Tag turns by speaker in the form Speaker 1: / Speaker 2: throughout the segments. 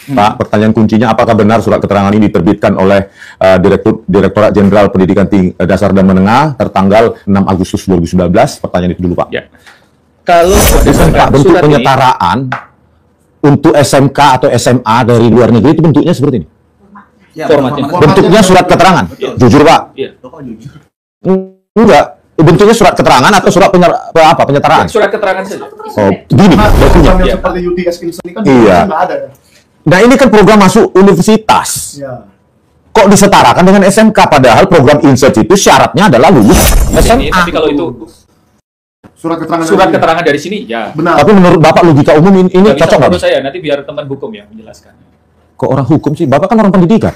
Speaker 1: Pak, pertanyaan kuncinya, apakah benar surat keterangan ini diterbitkan oleh Direktorat Jenderal Pendidikan Dasar dan Menengah tertanggal 6 Agustus 2019? Pertanyaan itu dulu, Pak.
Speaker 2: Ya. Kalau
Speaker 1: Pak, bentuk penyetaraan untuk SMK atau SMA dari luar negeri itu bentuknya seperti ini?
Speaker 2: Ya, formatnya.
Speaker 1: Bentuknya surat keterangan?
Speaker 2: Ya.
Speaker 1: Jujur, Pak?
Speaker 2: Iya.
Speaker 1: Enggak. Bentuknya surat keterangan atau surat penyetaraan?
Speaker 2: Surat keterangan saja.
Speaker 1: Oh, gini.
Speaker 3: Yang seperti UTS ini kan
Speaker 1: iya.
Speaker 3: nggak ada.
Speaker 1: Nah, ini kan program masuk universitas.
Speaker 3: Ya.
Speaker 1: Kok disetarakan dengan SMK? Padahal program insert itu syaratnya adalah lulus SMA.
Speaker 2: Tapi kalau itu
Speaker 3: Surat
Speaker 2: keterangan dari sini, ya.
Speaker 3: Benar.
Speaker 1: Tapi menurut Bapak logika umum ini cocok nggak?
Speaker 2: Menurut saya, nanti biar teman hukum yang menjelaskan.
Speaker 1: Kok orang hukum sih? Bapak kan orang pendidikan.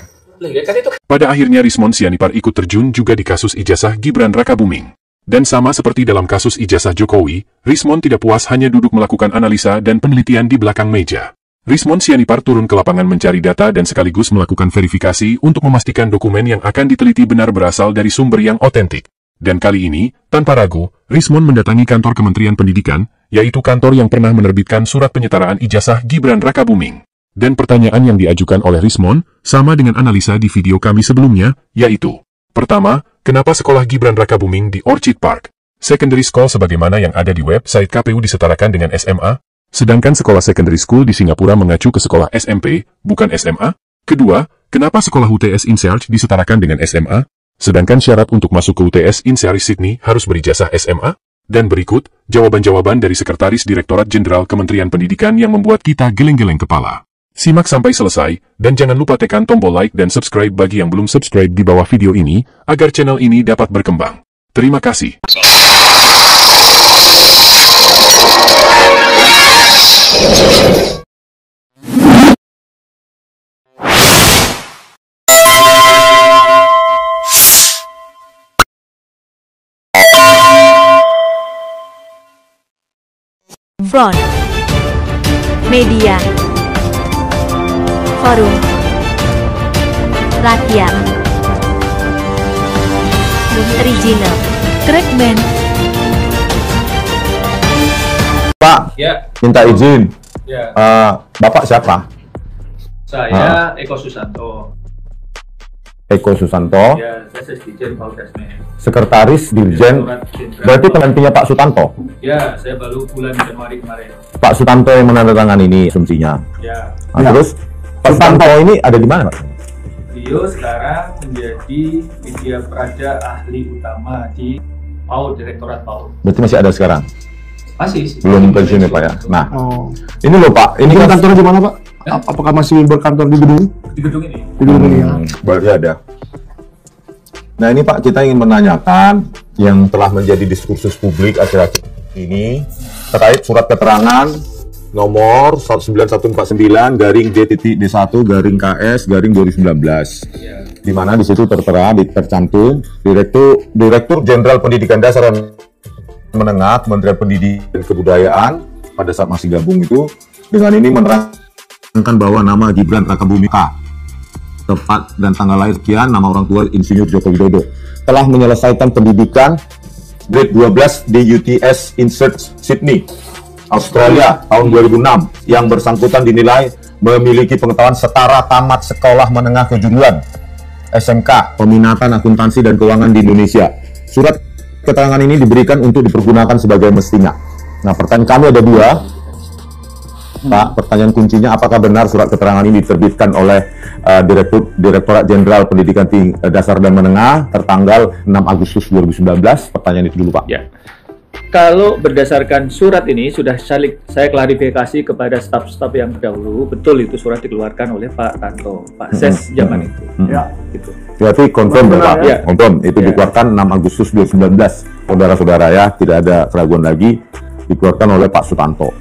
Speaker 4: Pada akhirnya Rismon Sianipar ikut terjun juga di kasus ijazah Gibran Rakabuming. Dan sama seperti dalam kasus ijazah Jokowi, Rismon tidak puas hanya duduk melakukan analisa dan penelitian di belakang meja. Rismon Sianipar turun ke lapangan mencari data dan sekaligus melakukan verifikasi untuk memastikan dokumen yang akan diteliti benar berasal dari sumber yang otentik. Dan kali ini, tanpa ragu, Rismon mendatangi kantor Kementerian Pendidikan, yaitu kantor yang pernah menerbitkan surat penyetaraan ijazah Gibran Rakabuming. Dan pertanyaan yang diajukan oleh Rismon sama dengan analisa di video kami sebelumnya, yaitu: pertama, kenapa sekolah Gibran Rakabuming di Orchid Park Secondary School sebagaimana yang ada di website KPU disetarakan dengan SMA, sedangkan sekolah secondary school di Singapura mengacu ke sekolah SMP, bukan SMA? Kedua, kenapa sekolah UTS InCharge disetarakan dengan SMA, sedangkan syarat untuk masuk ke UTS InCharge Sydney harus berijazah SMA? Dan berikut, jawaban-jawaban dari Sekretaris Direktorat Jenderal Kementerian Pendidikan yang membuat kita geleng-geleng kepala. Simak sampai selesai, dan jangan lupa tekan tombol like dan subscribe bagi yang belum subscribe di bawah video ini, agar channel ini dapat berkembang. Terima kasih.
Speaker 5: Front Media Forum Rakyat Original Treatment.
Speaker 1: Pak,
Speaker 2: Ya.
Speaker 1: minta izin.
Speaker 2: Ya.
Speaker 1: Bapak siapa?
Speaker 2: Saya Eko Susanto.
Speaker 1: Eko Susanto,
Speaker 2: Ya, saya Dirjen Fakultasmen.
Speaker 1: Sekretaris Dirjen. Berarti penggantinya Pak Sutanto.
Speaker 2: Ya, saya baru bulan Januari kemarin.
Speaker 1: Pak Sutanto yang menandatangani ini asumsinya.
Speaker 2: Ya.
Speaker 1: Nah, terus Pak Sutanto ini ada di mana, Pak?
Speaker 2: Beliau sekarang menjadi Widya Prada ahli utama di PAUD, Direktorat PAUD.
Speaker 1: Berarti masih ada sekarang?
Speaker 2: Masih.
Speaker 1: Belum pensiun ya, Pak ya? Nah,
Speaker 3: Oh.
Speaker 1: ini loh Pak, ini
Speaker 3: Ini
Speaker 1: kan
Speaker 3: kantornya di mana, Pak? Apakah masih berkantor di gedung?
Speaker 2: Di gedung ini.
Speaker 3: Di gedung ini ya.
Speaker 1: berarti ada. Nah ini Pak, kita ingin menanyakan yang telah menjadi diskursus publik akhir-akhir ini terkait surat keterangan nomor 19149 garing D.D1 garing KS garing 2019.
Speaker 2: Ya.
Speaker 1: Di mana di situ tertera, tercantum Direktur Jenderal Pendidikan Dasar dan Menengah Kementerian Pendidikan dan Kebudayaan pada saat masih gabung itu dengan ini menerangkan bahwa nama Gibran Rakabuming tepat dan tanggal lahir sekian, nama orang tua Insinyur Joko Widodo, telah menyelesaikan pendidikan grade 12 di UTS InCharge Sydney, Australia tahun 2006, yang bersangkutan dinilai memiliki pengetahuan setara tamat sekolah menengah kejuruan SMK Peminatan Akuntansi dan Keuangan di Indonesia. Surat keterangan ini diberikan untuk dipergunakan sebagai mestinya. Nah, pertanyaan kami ada dua, Pak. Pertanyaan kuncinya, apakah benar surat keterangan ini diterbitkan oleh Direktorat Jenderal Pendidikan Dasar dan Menengah tertanggal 6 Agustus 2019? Pertanyaan itu dulu, Pak.
Speaker 2: Ya. Kalau berdasarkan surat ini sudah saya klarifikasi kepada staf-staf yang terdahulu, betul itu surat dikeluarkan oleh Pak Tanto, Pak Ses zaman itu.
Speaker 3: Ya.
Speaker 2: Gitu.
Speaker 1: Berarti confirm ya, Pak?
Speaker 2: Ya.
Speaker 1: Confirm, itu
Speaker 2: Ya.
Speaker 1: dikeluarkan 6 Agustus 2019. Saudara-saudara ya, tidak ada keraguan lagi, dikeluarkan oleh Pak Sutanto.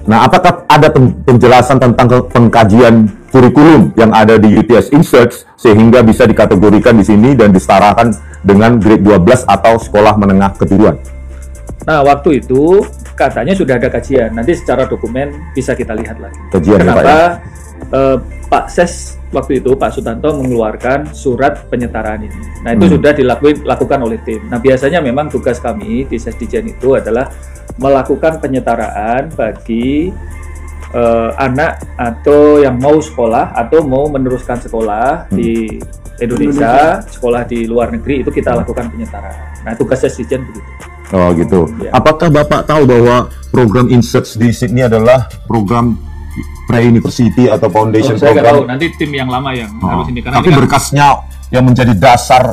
Speaker 1: Nah, apakah ada penjelasan tentang pengkajian kurikulum yang ada di UTS InCharge sehingga bisa dikategorikan di sini dan disetarakan dengan grade 12 atau sekolah menengah kejuruan?
Speaker 2: Nah, waktu itu katanya sudah ada kajian. Nanti secara dokumen bisa kita lihat lagi.
Speaker 1: Kajian ya, Pak,
Speaker 2: Kenapa Pak Ses waktu itu, Pak Sutanto mengeluarkan surat penyetaraan ini. Nah, itu sudah dilakukan oleh tim. Nah, biasanya memang tugas kami di Sesdijen itu adalah melakukan penyetaraan bagi anak atau yang mau sekolah atau mau meneruskan sekolah di Indonesia, sekolah di luar negeri, itu kita lakukan penyetaraan. Nah, tugasnya Sesdijen begitu.
Speaker 1: Oh gitu.
Speaker 2: Ya.
Speaker 1: Apakah Bapak tahu bahwa program Insearch di Sydney adalah program pre-university atau foundation
Speaker 2: Saya nggak tahu,
Speaker 1: program?
Speaker 2: nanti tim yang lama yang harus ini. Karena
Speaker 1: Tapi
Speaker 2: ini kan-
Speaker 1: berkasnya yang menjadi dasar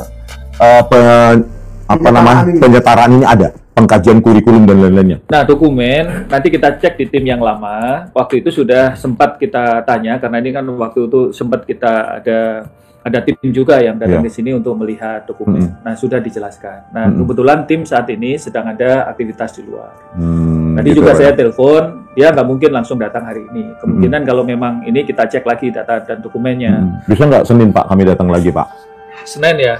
Speaker 1: penyetaraan ini ada, pengkajian kurikulum dan lain-lainnya.
Speaker 2: Nah, dokumen nanti kita cek di tim yang lama. Waktu itu sudah sempat kita tanya, karena ini kan waktu itu sempat kita ada tim juga yang datang
Speaker 1: Ya.
Speaker 2: di sini untuk melihat dokumen. Nah, sudah dijelaskan. Nah,
Speaker 1: Mm-mm.
Speaker 2: kebetulan tim saat ini sedang ada aktivitas di luar. Tadi
Speaker 1: Gitu,
Speaker 2: juga
Speaker 1: Pak.
Speaker 2: saya telepon, dia nggak mungkin langsung datang hari ini. Kemungkinan kalau memang ini kita cek lagi data dan dokumennya.
Speaker 1: Bisa nggak Senin Pak kami datang lagi Pak?
Speaker 2: Senin ya?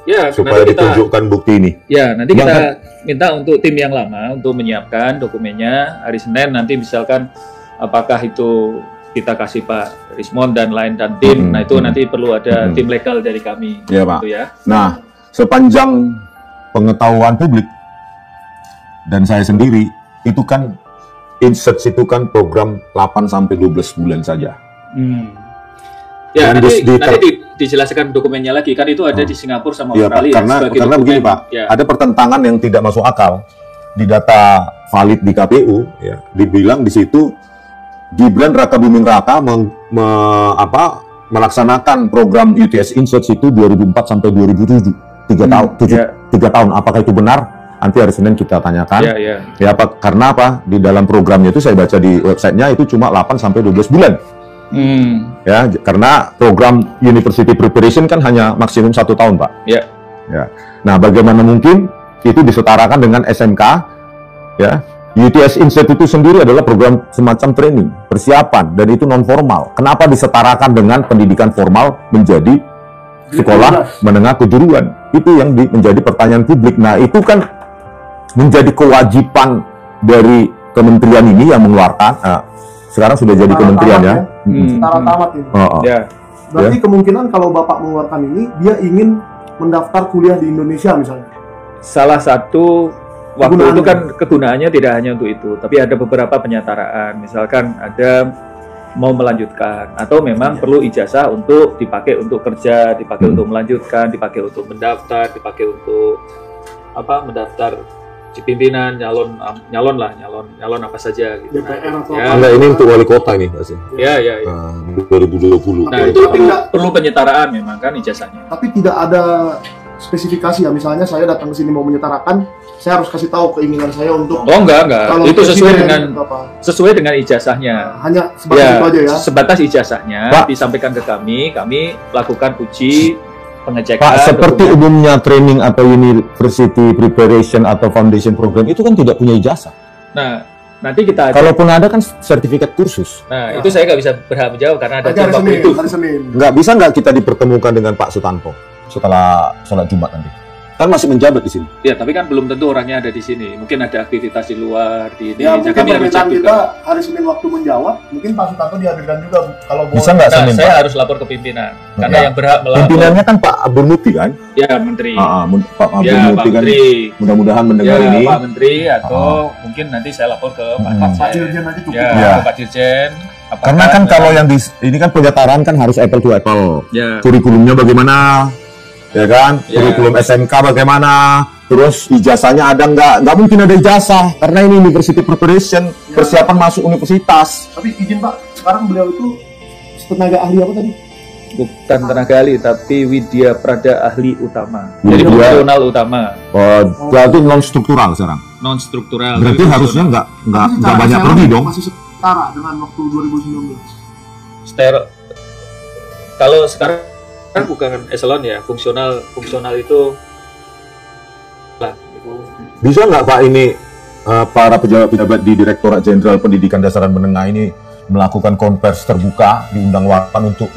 Speaker 2: Ya,
Speaker 1: Supaya
Speaker 2: nanti kita-
Speaker 1: ditunjukkan bukti ini.
Speaker 2: Ya, nanti
Speaker 1: Bang,
Speaker 2: kita minta untuk tim yang lama untuk menyiapkan dokumennya hari Senin. Nanti misalkan apakah itu kita kasih Pak Rismond dan lain dan tim. Nah, itu nanti perlu ada tim legal dari kami.
Speaker 1: Ya, Pak.
Speaker 2: Gitu ya.
Speaker 1: Nah, sepanjang pengetahuan publik dan saya sendiri, itu kan Insearch itu kan program 8 sampai 12 bulan saja.
Speaker 2: Ya,
Speaker 1: Dan
Speaker 2: nanti,
Speaker 1: di-
Speaker 2: nanti dijelaskan dokumennya lagi. Kan itu ada di Singapura sama
Speaker 1: Iya Pak,
Speaker 2: Australia.
Speaker 1: karena
Speaker 2: sebagai
Speaker 1: begini
Speaker 2: dokumen.
Speaker 1: Pak,
Speaker 2: Ya.
Speaker 1: ada pertentangan yang tidak masuk akal di data valid di KPU, ya, dibilang di situ Gibran Rakabuming Raka melaksanakan program UTS Insearch itu 2004 sampai 2007, 3 tahun. Apakah itu benar? Nanti hari Senin kita tanyakan.
Speaker 2: Ya, ya.
Speaker 1: Ya, Pak, karena apa? Di dalam programnya itu saya baca di websitenya itu cuma 8 sampai 12 bulan. Ya, karena program University Preparation kan hanya maksimum 1 tahun, Pak.
Speaker 2: Ya.
Speaker 1: Ya. Nah, bagaimana mungkin itu disetarakan dengan SMK? Ya, UTS Insight itu sendiri adalah program semacam training, persiapan, dan itu non formal. Kenapa disetarakan dengan pendidikan formal menjadi sekolah menengah kejuruan? Itu yang menjadi pertanyaan publik. Nah, itu kan menjadi kewajiban dari kementerian ini yang mengeluarkan. Sekarang sudah jadi kementerian ya.
Speaker 3: Setara tamat ini.
Speaker 2: Ya.
Speaker 3: Berarti kemungkinan kalau Bapak mengeluarkan ini, dia ingin mendaftar kuliah di Indonesia misalnya.
Speaker 2: Salah satu waktu
Speaker 3: Kegunaannya.
Speaker 2: itu kan kegunaannya tidak hanya untuk itu, tapi ada beberapa penyetaraan. Misalkan ada mau melanjutkan atau memang perlu ijazah untuk dipakai untuk kerja, dipakai untuk melanjutkan, dipakai untuk mendaftar, dipakai untuk mendaftar di pimpinan, nyalon apa saja gitu.
Speaker 3: DPR atau
Speaker 2: ya,
Speaker 1: Enggak, ini untuk wali kota ini, Pak.
Speaker 2: ya.
Speaker 1: 2020.
Speaker 2: Nah, itu perlu penyetaraan memang kan ijazahnya.
Speaker 3: tapi tidak ada spesifikasi ya, misalnya saya datang ke sini mau menyetarakan, saya harus kasih tahu keinginan saya untuk
Speaker 2: Oh enggak.
Speaker 3: kalau
Speaker 2: Itu
Speaker 3: presiden
Speaker 2: sesuai dengan ijazahnya.
Speaker 3: hanya sebatas
Speaker 2: Ya,
Speaker 3: itu aja ya.
Speaker 2: sebatas ijazahnya
Speaker 1: Pak.
Speaker 2: disampaikan ke kami lakukan uji pengecekan.
Speaker 1: Pak, seperti
Speaker 2: dokumen.
Speaker 1: umumnya training atau university preparation atau foundation program itu kan tidak punya ijazah.
Speaker 2: Nah, nanti kita
Speaker 1: Kalaupun ada kan sertifikat kursus.
Speaker 2: Nah, itu saya nggak bisa berhak menjawab karena ada
Speaker 3: Nanti
Speaker 2: tim
Speaker 3: hari
Speaker 2: waktu
Speaker 3: Senin,
Speaker 2: itu.
Speaker 3: hari Senin.
Speaker 1: Bisa nggak kita dipertemukan dengan Pak Sutanto setelah sholat Jumat nanti? Kan masih menjabat di sini.
Speaker 2: Ya, tapi kan belum tentu orangnya ada di sini. Mungkin ada aktivitas di luar di
Speaker 3: Ya mungkin
Speaker 2: kami harus cek
Speaker 3: permintaan
Speaker 2: juga.
Speaker 3: kita hari Senin waktu menjawab, mungkin Pak Sutanto dihadirkan juga kalau boleh.
Speaker 1: Bisa nggak
Speaker 2: Nah,
Speaker 1: Senin,
Speaker 2: saya
Speaker 1: Pak?
Speaker 2: harus lapor ke pimpinan karena
Speaker 1: Ya.
Speaker 2: yang berhak melapor
Speaker 1: Pimpinannya kan Pak Abdul Muti kan?
Speaker 2: ya menteri.
Speaker 1: Pak Abdul
Speaker 2: Ya, Pak
Speaker 1: Muti kan
Speaker 2: Menteri.
Speaker 1: mudah-mudahan
Speaker 2: Ya,
Speaker 1: mendengar ini.
Speaker 2: Pak Menteri atau mungkin nanti saya lapor ke Pak
Speaker 3: Pak
Speaker 2: Dirjen.
Speaker 3: Dirjen aja cukup.
Speaker 2: Ya,
Speaker 1: Ya.
Speaker 2: ke Pak Dirjen. Apakah
Speaker 1: Karena kan
Speaker 2: ada-
Speaker 1: kalau yang ini kan penyetaraan kan harus apple to apple.
Speaker 2: ya
Speaker 1: Kurikulumnya bagaimana? Ya kan?
Speaker 2: Ya.
Speaker 1: Kurikulum SMK bagaimana? Terus ijazahnya ada nggak? Nggak mungkin ada ijazah karena ini university preparation, persiapan masuk universitas.
Speaker 3: Tapi izin Pak, sekarang beliau itu tenaga ahli apa tadi?
Speaker 2: bukan tenaga ahli tapi Widya Prada ahli utama.
Speaker 1: Widya.
Speaker 2: Jadi fungsional utama,
Speaker 1: Berarti non struktural sekarang.
Speaker 2: non struktural.
Speaker 1: Berarti harusnya nggak
Speaker 3: Secara
Speaker 1: banyak
Speaker 3: perseroan
Speaker 1: pergi dong.
Speaker 3: Masih setara dengan waktu 2019.
Speaker 2: steril. Kalau sekarang kan bukan eselon ya, fungsional itu lah.
Speaker 1: Bisa nggak Pak ini para pejabat-pejabat di Direktorat Jenderal Pendidikan Dasar dan Menengah ini melakukan konversi terbuka diundang wartawan untuk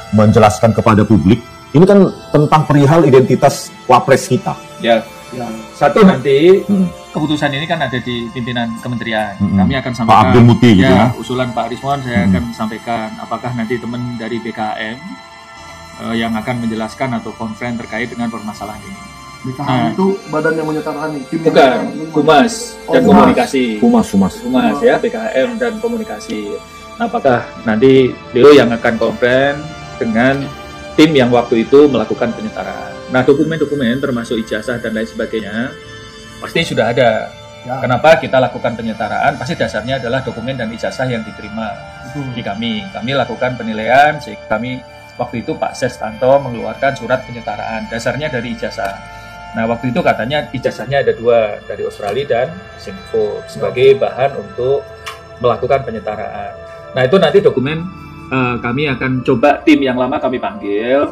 Speaker 1: menjelaskan kepada publik? Ini kan tentang perihal identitas wapres kita.
Speaker 2: Ya,
Speaker 3: Ya.
Speaker 2: satu nanti
Speaker 1: Hmm.
Speaker 2: keputusan ini kan ada di pimpinan kementerian.
Speaker 1: Hmm.
Speaker 2: Kami akan
Speaker 1: Pak
Speaker 2: sampaikan.
Speaker 1: Abdul Muti gitu ya.
Speaker 2: Usulan Pak Rismond saya
Speaker 1: Hmm.
Speaker 2: akan sampaikan. Apakah nanti teman dari BKM yang akan menjelaskan atau konferen terkait dengan permasalahan ini.
Speaker 3: BKHM itu badan yang menyetarakan nih, tim
Speaker 2: Bukan, humas dan
Speaker 3: humas.
Speaker 2: komunikasi.
Speaker 1: Humas.
Speaker 2: Humas ya, BKHM dan komunikasi. Nah, apakah nanti beliau yang akan konferen dengan tim yang waktu itu melakukan penyetaraan. Nah, dokumen-dokumen termasuk ijazah dan lain sebagainya pasti sudah ada.
Speaker 3: Ya.
Speaker 2: Kenapa kita lakukan penyetaraan? Pasti dasarnya adalah dokumen dan ijazah yang diterima di kami. Kami lakukan penilaian, sehingga kami waktu itu Pak Sestanto mengeluarkan surat penyetaraan. Dasarnya dari ijazah. Nah, waktu itu katanya ijazahnya ada 2, dari Australia dan Singapura, sebagai bahan untuk melakukan penyetaraan. Nah, itu nanti dokumen kami akan coba, tim yang lama kami panggil,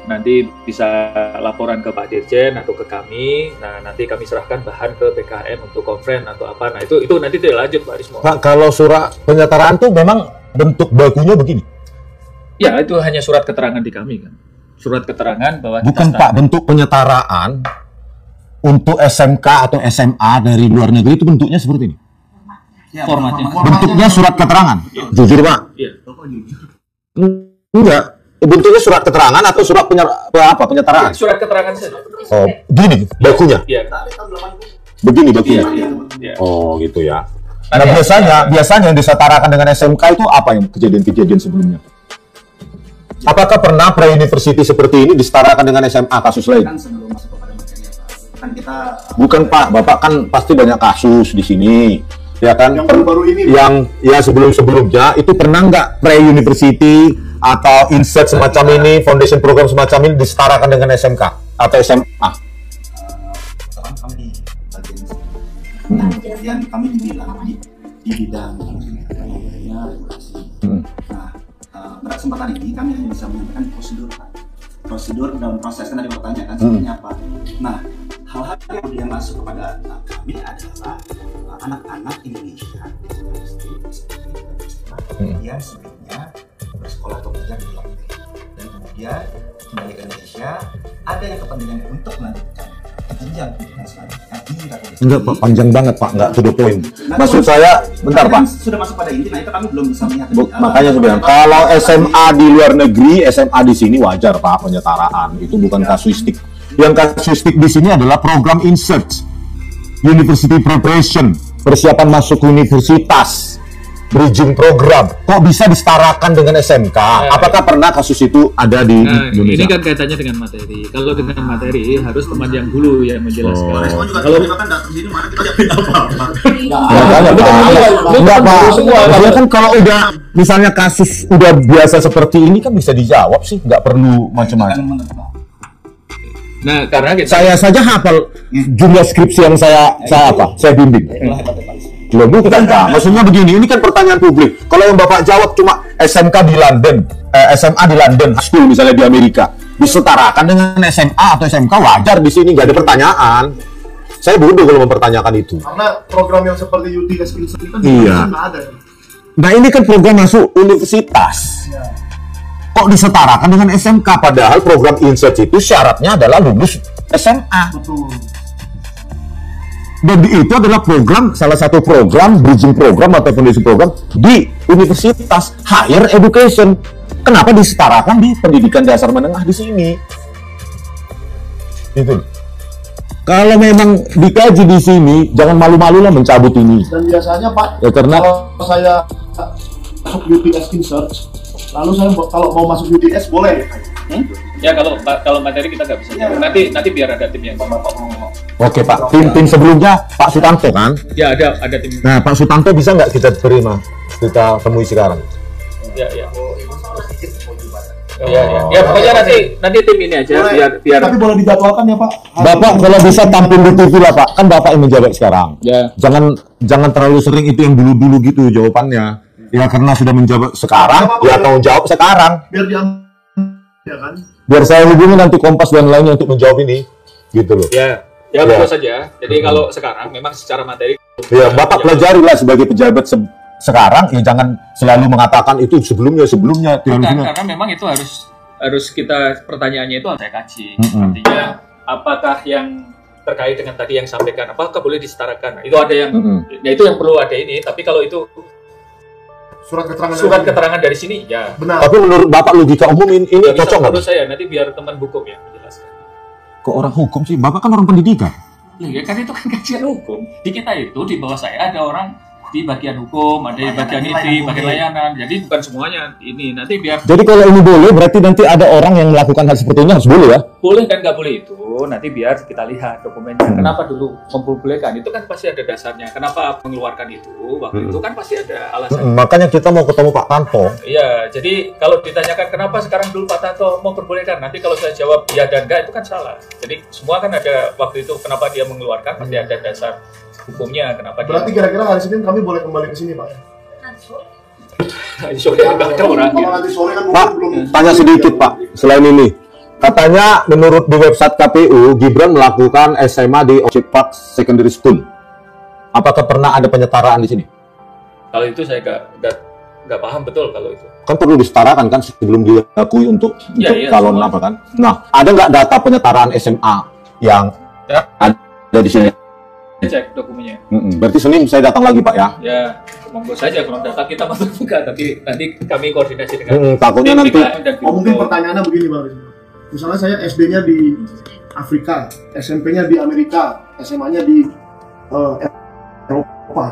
Speaker 2: nanti bisa laporan ke Pak Dirjen atau ke kami. Nah, nanti kami serahkan bahan ke BKHM untuk konferen atau apa. Nah, itu nanti tidak lanjut, Pak Rismo.
Speaker 1: Pak, kalau surat penyetaraan tuh memang bentuk bakunya begini?
Speaker 2: Ya, itu hanya surat keterangan di kami kan. Surat keterangan bahwa
Speaker 1: Bukan
Speaker 2: kita
Speaker 1: Pak, bentuk penyetaraan untuk SMK atau SMA dari luar negeri itu bentuknya seperti ini?
Speaker 2: formatnya.
Speaker 1: Bentuknya surat keterangan? Jujur Pak?
Speaker 2: Iya.
Speaker 1: Enggak. Bentuknya surat keterangan atau surat penyetaraan?
Speaker 2: Surat keterangan saja.
Speaker 1: Oh, gini bakunya?
Speaker 2: Iya.
Speaker 1: Begini bakunya?
Speaker 2: Iya.
Speaker 1: Oh, gitu ya. Nah, biasanya yang disetarakan dengan SMK itu apa yang kejadian-kejadian sebelumnya? Apakah pernah pre-university seperti ini disetarakan dengan SMA kasus lain?
Speaker 6: Kan sebelum masuk kepada materi kan kita
Speaker 1: Bukan Pak, Bapak kan pasti banyak kasus di sini, ya kan?
Speaker 3: Yang baru-baru ini,
Speaker 1: yang ya sebelum-sebelumnya itu pernah nggak pre-university atau insert semacam ini, foundation program semacam ini disetarakan dengan SMK atau SMA?
Speaker 6: sekarang kami di bagian sini. Nah, kemudian kami dibilang di bidang regulasi. Nah, pada kesempatan ini kami hanya bisa menyampaikan prosedur dalam proses kan tadi pertanyaan sebenarnya apa. Nah, hal-hal yang kemudian masuk kepada kami adalah anak-anak Indonesia kemudian sebelumnya bersekolah atau belajar di luar negeri dan kemudian kembali ke Indonesia ada yang kepentingan untuk melanjutkan jenjang pendidikan selanjutnya di Republik
Speaker 1: Enggak Pak, panjang banget Pak, nggak to the point. Maksud saya, bentar Pak.
Speaker 6: Sudah masuk pada inti, nah itu kami belum bisa melihat.
Speaker 1: Makanya saya bilang, kalau SMA di luar negeri, SMA di sini wajar Pak penyetaraan. Itu bukan kasuistik. Yang kasuistik di sini adalah program insert, university preparation, persiapan masuk universitas, bridging program. Kok bisa disetarakan dengan SMK? Apakah pernah kasus itu ada di
Speaker 2: Nah, ini
Speaker 1: Indonesia?
Speaker 2: kan kaitannya dengan materi. Kalau dengan materi harus teman yang dulu yang menjelaskan.
Speaker 6: Kalau kita kan datang sini mana kita dapat apa-apa.
Speaker 1: Enggak Pak. Maksudnya kan kalau udah misalnya kasus udah biasa seperti ini kan bisa dijawab sih, nggak perlu macam-macam.
Speaker 2: Nah, karena kita
Speaker 1: Saya saja hafal jumlah skripsi yang saya bimbing. Loh, bukan Pak. Maksudnya begini, ini kan pertanyaan publik. Kalau yang Bapak jawab cuma SMK di London, SMA di London, high school misalnya di Amerika, disetarakan dengan SMA atau SMK wajar di sini, nggak ada pertanyaan. Saya bodoh kalau mempertanyakan itu.
Speaker 3: Karena program yang seperti UT Skill Set itu kan
Speaker 1: Iya.
Speaker 3: nggak ada.
Speaker 1: Nah ini kan program masuk universitas. Kok disetarakan dengan SMK? Padahal program insert itu syaratnya adalah lulus SMA.
Speaker 3: Betul.
Speaker 1: Dan itu adalah program, salah satu program, bridging program atau foundation program di universitas, higher education. Kenapa disetarakan di pendidikan dasar menengah di sini? Itu loh. Kalau memang dikaji di sini, jangan malu-malu lah mencabut ini.
Speaker 3: Dan biasanya Pak,
Speaker 1: Ya, karena-
Speaker 3: kalau saya masuk UTS Insert, lalu saya kalau mau masuk UTS boleh.
Speaker 2: ya kalau materi kita nggak bisa jawab. Nanti biar ada tim yang
Speaker 1: Oke Pak, tim sebelumnya Pak Sutanto kan?
Speaker 2: Ya ada tim.
Speaker 1: Nah Pak Sutanto bisa nggak kita terima, kita temui sekarang?
Speaker 2: Ya. Ya pokoknya nanti tim ini aja
Speaker 3: Boleh.
Speaker 2: biar
Speaker 3: Tapi boleh dijadwalkan ya Pak.
Speaker 1: Bapak kalau bisa tampil di TV lah Pak, kan Bapak yang menjabat sekarang.
Speaker 2: Ya.
Speaker 1: Jangan terlalu sering itu yang dulu-dulu gitu jawabannya. Ya karena sudah menjabat sekarang, ya tanggung jawab sekarang.
Speaker 3: Biar diam, ya kan?
Speaker 1: Biar saya hubungi nanti Kompas dan lainnya untuk menjawab ini, gitu loh.
Speaker 2: Ya betul saja. Jadi kalau sekarang memang secara materi
Speaker 1: Ya Bapak pelajari lah sebagai pejabat sekarang, ya jangan selalu mengatakan itu sebelumnya.
Speaker 2: karena memang itu harus kita pertanyaannya itu harus saya kaji. Artinya apakah yang terkait dengan tadi yang sampaikan apakah boleh disetarakan? Itu ada yang ya itu yang perlu ada ini, tapi kalau itu
Speaker 3: Surat keterangan.
Speaker 2: keterangan dari sini ya
Speaker 3: Benar.
Speaker 1: Tapi menurut Bapak logika umum ini
Speaker 2: nggak bisa
Speaker 1: cocok nggak?
Speaker 2: menurut saya nanti biar teman hukum ya menjelaskan.
Speaker 1: ke orang hukum sih? Bapak kan orang pendidikan.
Speaker 2: Loh, ya kan itu kan kajian hukum. Di kita itu, di bawah saya ada orang di bagian hukum, ada di bagian IT, bagian layanan. Jadi bukan semuanya ini. Nanti biar
Speaker 1: Jadi kalau ini boleh, berarti nanti ada orang yang melakukan hal seperti ini harus boleh ya?
Speaker 2: boleh dan nggak boleh itu. Nanti biar kita lihat dokumennya. Kenapa dulu membolehkan? Itu kan pasti ada dasarnya. Kenapa mengeluarkan itu? Waktu itu kan pasti ada alasan.
Speaker 1: Makanya kita mau ketemu Pak Tanto.
Speaker 2: Iya, jadi kalau ditanyakan kenapa sekarang dulu Pak Tanto memperbolehkan, nanti kalau saya jawab ya dan enggak itu kan salah. Jadi semua kan ada waktu itu kenapa dia mengeluarkan, pasti ada dasar hukumnya kenapa
Speaker 3: Berarti
Speaker 2: dia.
Speaker 3: kira-kira hari Senin kami boleh kembali ke sini, Pak?
Speaker 2: Soalnya nggak ada orang.
Speaker 3: Kalau nanti sore kan
Speaker 1: Pak,
Speaker 3: belum.
Speaker 1: tanya sedikit Pak, selain ini. Katanya menurut di website KPU, Gibran melakukan SMA di Orchid Park Secondary School. Apakah pernah ada penyetaraan di sini?
Speaker 2: Kalau itu saya nggak paham betul kalau itu.
Speaker 1: Kan perlu disetarakan kan sebelum diakui untuk
Speaker 2: Iya,
Speaker 1: calon
Speaker 2: semua.
Speaker 1: apa kan? Nah, ada nggak data penyetaraan SMA yang
Speaker 2: Ya.
Speaker 1: ada di sini?
Speaker 2: Cek dokumennya.
Speaker 1: Berarti Senin saya datang lagi Pak ya?
Speaker 2: Ya, monggo saja kalau data kita masuk juga, tapi nanti kami koordinasi dengan
Speaker 1: Takutnya nanti.
Speaker 2: BKM dan
Speaker 3: Oh, mungkin
Speaker 2: Biro.
Speaker 3: pertanyaannya begini, Bang Rizman. Misalnya saya SD-nya di Afrika, SMP-nya di Amerika, SMA-nya di Eropa.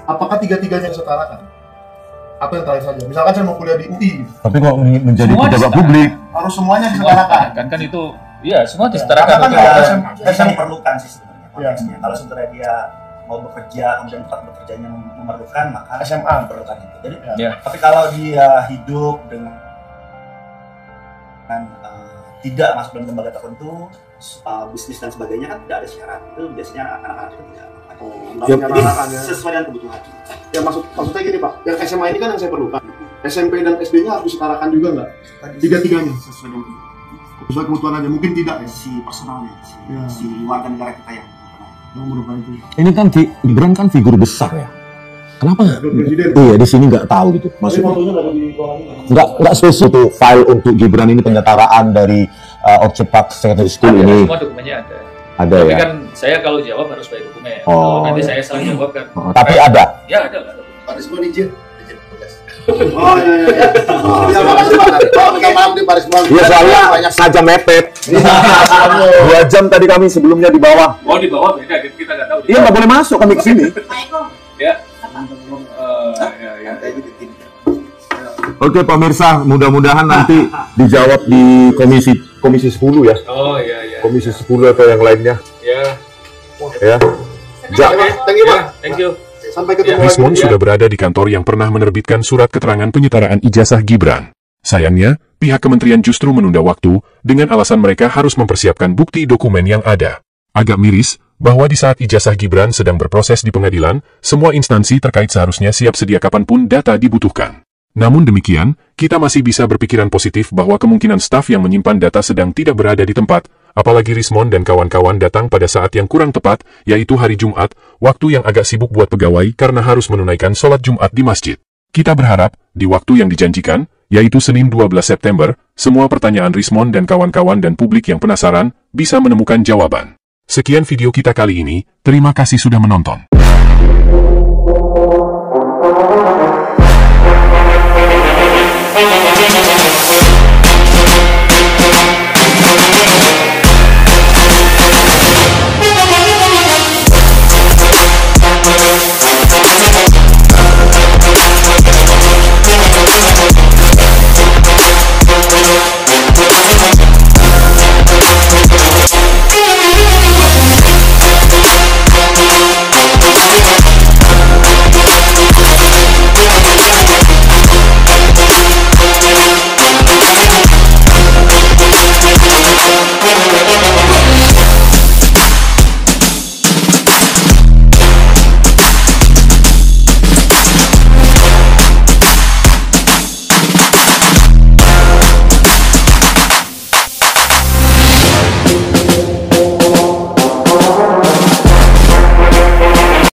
Speaker 3: Apakah tiga-tiganya disetarakan? Atau yang terakhir saja? Misalkan saya mau kuliah di UI, gitu.
Speaker 1: Tapi kok menjadi
Speaker 2: Semua
Speaker 1: pejabat
Speaker 2: disetarakan.
Speaker 1: publik?
Speaker 3: Harus semuanya
Speaker 2: Semua
Speaker 3: disetarakan.
Speaker 2: kan itu, ya semua disetarakan.
Speaker 3: Karena kan
Speaker 2: Betul.
Speaker 3: kalau
Speaker 6: Kita diperlukan sih sebenarnya konteksnya. Kalau sebenarnya dia mau bekerja, kemudian tempat bekerjanya memerlukan, maka
Speaker 3: SMA
Speaker 6: memerlukan itu. Jadi,
Speaker 2: Ya.
Speaker 6: tapi kalau dia hidup dengan tidak masuk dalam lembaga tertentu, bisnis dan sebagainya kan tidak ada syarat. Itu biasanya anak-anak itu tidak. Jadi sesuai dengan kebutuhan.
Speaker 3: Ya maksudnya gini Pak, yang SMA ini kan yang saya perlukan. SMP dan SD-nya harus disetarakan juga nggak? Tiga-tiganya sesuai kebutuhan aja, mungkin tidak ya?
Speaker 6: Si personalnya,
Speaker 3: Ya.
Speaker 6: si warga negara kita yang
Speaker 3: Yang merupakan itu.
Speaker 1: Ini kan Gibran kan figur besar ya. Kenapa nggak?
Speaker 3: Presiden.
Speaker 1: Iya di sini nggak tahu gitu.
Speaker 3: Tapi
Speaker 1: Maksudnya
Speaker 3: fotonya nggak ada di ruangan ini.
Speaker 1: nggak spesifik tuh file untuk Gibran ini penyetaraan dari Orchid Park Secondary School
Speaker 2: Ada,
Speaker 1: ini
Speaker 2: semua dokumennya ada.
Speaker 1: ada
Speaker 2: Tapi
Speaker 1: ya.
Speaker 2: kan saya kalau jawab harus pakai dokumen.
Speaker 1: Oh,
Speaker 2: Kalau nanti
Speaker 1: iya.
Speaker 2: saya salah jawab kan.
Speaker 1: Tapi ada.
Speaker 2: Ya ada lah.
Speaker 3: Pak Risman izin. Oh iya. Ya makasih Pak. Pak, minta maaf nih Pak Risman.
Speaker 1: Iya soalnya banyak saja mepet. 2 jam tadi kami sebelumnya di bawah.
Speaker 2: Oh di bawah beda, kita nggak tahu.
Speaker 1: Iya nggak boleh masuk kami ke sini.
Speaker 2: Ya.
Speaker 1: Oke pemirsa, mudah-mudahan nanti dijawab di komisi 10 ya.
Speaker 2: Oh iya.
Speaker 1: Komisi 10 atau yang lainnya
Speaker 2: Ya.
Speaker 1: ya.
Speaker 3: Thank you Pak.
Speaker 2: Thank you.
Speaker 3: Sampai ketemu
Speaker 4: Rismon
Speaker 3: lagi.
Speaker 4: sudah berada di kantor yang pernah menerbitkan surat keterangan penyetaraan ijazah Gibran. Sayangnya, pihak kementerian justru menunda waktu dengan alasan mereka harus mempersiapkan bukti dokumen yang ada. Agak miris bahwa di saat ijazah Gibran sedang berproses di pengadilan, semua instansi terkait seharusnya siap sedia kapanpun data dibutuhkan. Namun demikian, kita masih bisa berpikiran positif bahwa kemungkinan staf yang menyimpan data sedang tidak berada di tempat, apalagi Rismon dan kawan-kawan datang pada saat yang kurang tepat, yaitu hari Jumat, waktu yang agak sibuk buat pegawai karena harus menunaikan sholat Jumat di masjid. Kita berharap, di waktu yang dijanjikan, yaitu Senin 12 September, semua pertanyaan Rismon dan kawan-kawan dan publik yang penasaran, bisa menemukan jawaban. Sekian video kita kali ini, terima kasih sudah menonton.